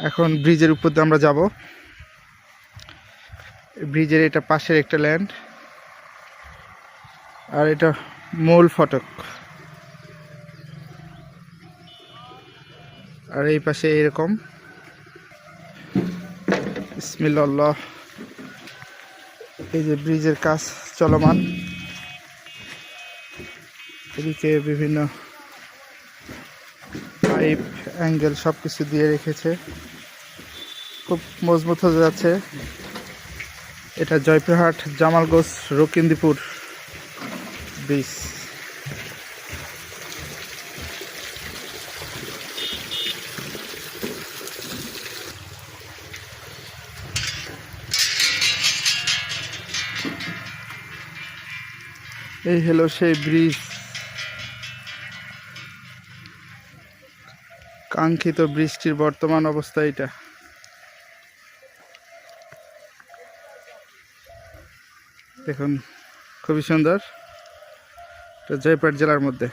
এখন ব্রিজের উপর দিয়ে আমরা যাব। ব্রিজের এটা পাশের একটা ল্যান্ড, আর এটা মূল ফটক। আর এই পাশে এরকম বিসমিল্লাহ, এই যে ব্রিজের কাজ চলমান। এদিকে বিভিন্ন পাইপ অ্যাঙ্গেল সব কিছু দিয়ে রেখেছে, খুব মজবুত হয়ে যাচ্ছে। এটা জয়পুরহাট জামালগঞ্জ রকিন্দিপুর ব্রিজ। এই হলো সেই ব্রিজ, কাঙ্ক্ষিত বৃষ্টির বর্তমান অবস্থা এটা। দেখুন খুবই সুন্দর, এটা জয়পুরহাট জেলার মধ্যে।